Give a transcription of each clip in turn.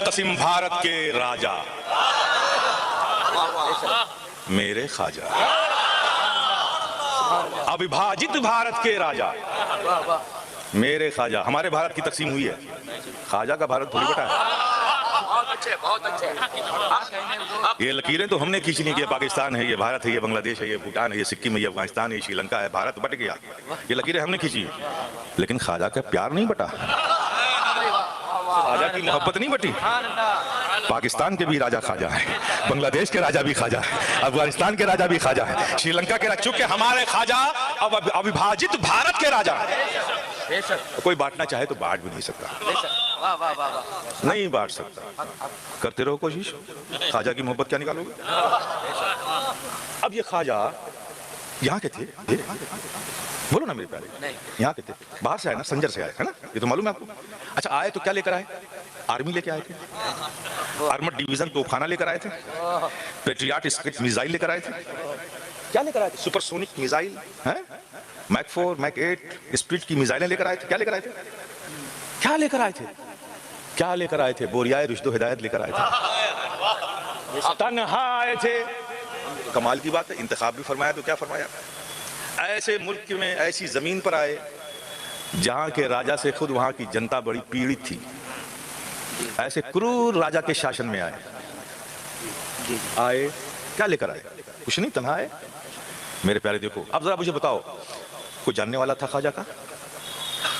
मुंतसिम भारत के राजा मेरे ख्वाजा, अविभाजित भारत के राजा मेरे ख्वाजा। हमारे भारत की तकसीम हुई है, ख्वाजा का भारत थोड़ी बटा है। बहुत अच्छे। ये लकीरें तो हमने खींचनी है कि पाकिस्तान है, ये भारत है, ये बांग्लादेश है, ये भूटान है, ये सिक्किम है, ये अफगानिस्तान है, ये श्रीलंका है, भारत बट गया। ये लकीरें हमने खींची, लेकिन ख्वाजा का प्यार नहीं बटा, ख्वाजा की मोहब्बत नहीं बटी। पाकिस्तान के भी राजा ख्वाजा है, बांग्लादेश के राजा भी ख्वाजा है, अफगानिस्तान के राजा भी ख्वाजा है, श्रीलंका के राजा। चूंकि हमारे ख्वाजा अब अविभाजित भारत के राजा कोई बांटना चाहे तो बांट भी नहीं सकता, नहीं बांट सकता। करते रहो कोशिश, ख्वाजा की मोहब्बत क्या निकालोगे। अब ये ख्वाजा यहाँ के थे, बोलो ना मेरे प्यारे, यहाँ के थे, बाहर से आए ना, संजर से आए है ना, ये तो मालूम है आपको। अच्छा आए तो क्या लेकर आए, आर्मी लेके आए थे, आर्मड डिवीजन तोपखाना लेकर आए थे, पेट्रियाट स्किट मिसाइल लेकर आए थे। क्या लेकर आए थे, सुपरसोनिक मिसाइल है, मैक 4 मैक 8 स्प्लिट की मिसाइलें लेकर आए थे। क्या लेकर आए थे, क्या लेकर आए थे, क्या लेकर आए थे, बोरियाए रुश्दो हिदायत लेकर आए थे, तन्हा आए थे। कमाल की बात है, इंतखाब भी फरमाया तो क्या फरमाया, ऐसे मुल्क में ऐसी जमीन पर आए जहां के राजा से खुद वहां की जनता बड़ी पीड़ित थी, ऐसे क्रूर राजा के शासन में आए। क्या लेकर आए, कुछ नहीं, तन्हा आए। मेरे प्यारे देखो, अब जरा मुझे बताओ, कोई जानने वाला था ख्वाजा का,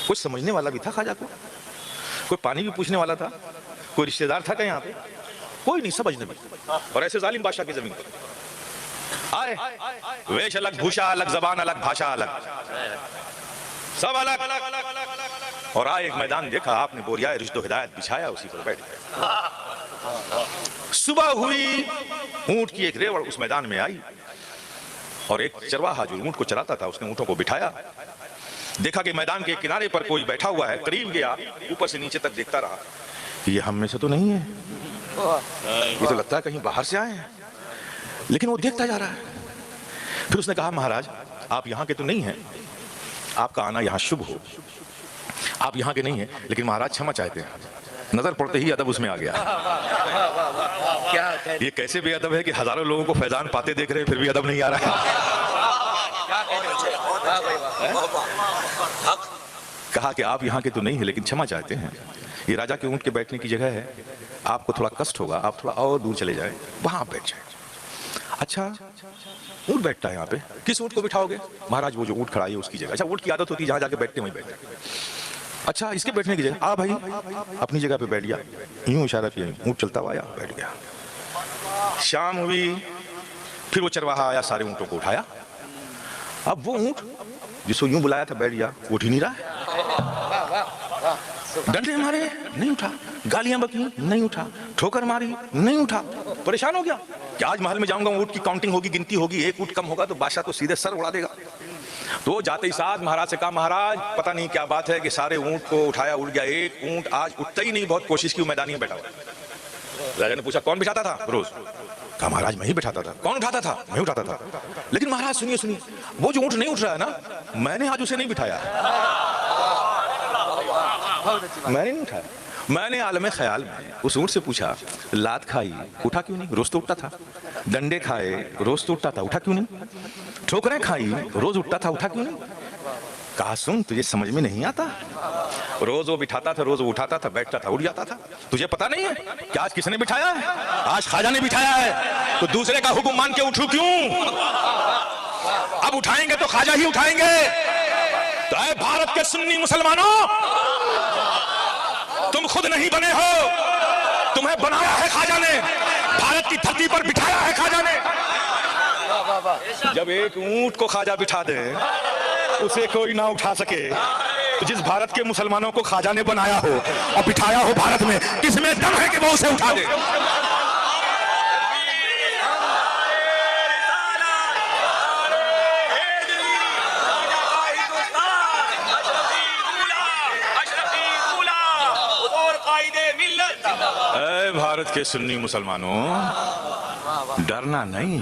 कुछ समझने वाला भी था ख्वाजा को, कोई पानी भी पूछने वाला था, कोई रिश्तेदार था क्या यहाँ पे, कोई नहीं, सब अजनबी। और ऐसे जालिम बादशाह की जमीन पर आए, वेश अलग, भूषा अलग, जबान अलग, भाषा अलग, सब अलग। और आए एक मैदान देखा आपने, बोरियाए रुश्दो हिदायत बिछाया, उसी पर बैठ गए। सुबह हुई, ऊंट की एक रेवड़ उस मैदान में आई और एक चरवाहा जो ऊंट को चराता था उसने ऊंटों को बिठाया। देखा कि मैदान के किनारे पर कोई बैठा हुआ है, करीब गया, ऊपर से नीचे तक देखता रहा, ये हम में से तो नहीं है, ये तो लगता है कहीं बाहर से आए हैं, लेकिन वो देखता जा रहा है। फिर उसने कहा, महाराज आप यहाँ के तो नहीं हैं, आपका आना यहाँ शुभ हो, आप यहाँ के नहीं हैं, लेकिन महाराज क्षमा चाहते हैं। नजर पड़ते ही अदब उसमें आ गया। क्या ये कैसे बेअदब है कि हजारों लोगों को फैजान पाते देख रहे हैं, फिर भी अदब नहीं आ रहा है। कहा कि आप यहाँ के तो नहीं है, लेकिन क्षमा चाहते हैं, ये राजा के ऊंट के बैठने की जगह है, आपको थोड़ा कष्ट होगा, आप थोड़ा और दूर चले जाएं, वहां बैठ जाएं। अच्छा ऊंट बैठता है यहाँ पे, किस ऊंट को बिठाओगे, महाराज वो जो ऊंट खड़ा है उसकी जगह। अच्छा ऊंट की आदत होती है जहां जाके बैठते वहीं बैठते। अच्छा इसके बैठने की जगह, भाई अपनी जगह पे बैठ गया, यूं इशारा किया, ऊंट चलता हुआ आया, बैठ गया। शाम हुई, फिर वो चरवाहा आया, सारे ऊंटों को उठाया। अब वो ऊंट जिसको यूं बुलाया था बैठ गया, उठ ही नहीं रहा, डंडे मारे नहीं उठा, गालियां बकी नहीं उठा, ठोकर मारी नहीं उठा। परेशान हो गया कि आज महल में जाऊंगा, ऊंट की काउंटिंग होगी, गिनती होगी, एक ऊंट कम होगा तो बादशाह तो सीधे सर उड़ा देगा। तो जाते ही साथ महाराज से कहा, महाराज पता नहीं क्या बात है कि सारे ऊंट को उठाया, उड़ गया, एक ऊंट आज उठता ही नहीं, बहुत कोशिश की, मैदान में बैठा हुआ। राजा ने पूछा कौन बिठाता था रोज, कहा महाराज मैं ही बिठाता था। कौन उठाता था, मैं उठाता था। लेकिन महाराज सुनिए सुनिए, वो जो ऊंट नहीं उठ रहा है ना, मैंने आज उसे नहीं बिठाया, मैंने नहीं उठाया, मैंने आलम ख्याल में उस ऊंट से पूछा, लात खाई उठा क्यों नहीं, रोज तो उठता था, डंडे खाए रोज तो उठता था, उठा क्यों नहीं, ठोकरें खाई रोज उठता था, उठा क्यों नहीं। कहा सुन तुझे समझ में नहीं आता, रोज वो बिठाता था, रोज वो उठाता था, बैठता था, उठ जाता था, तुझे पता नहीं है कि आज किसने बिठाया है, आज ख्वाजा ने बिठाया है, तो दूसरे का हुक्म मान के उठूं क्यों, अब उठाएंगे तो ख्वाजा ही उठाएंगे। तो ऐ भारत के सुन्नी मुसलमानों, तुम खुद नहीं बने हो, तुम्हें बनाया है ख्वाजा ने, भारत की धरती पर बिठाया है ख्वाजा ने। जब एक ऊंट को ख्वाजा बिठा दे, उसे कोई ना उठा सके, तो जिस भारत के मुसलमानों को ख्वाजा ने बनाया हो और बिठाया हो भारत में, किसमें दम है कि वो उसे उठा दे। भारत के सुन्नी मुसलमानों, डरना नहीं,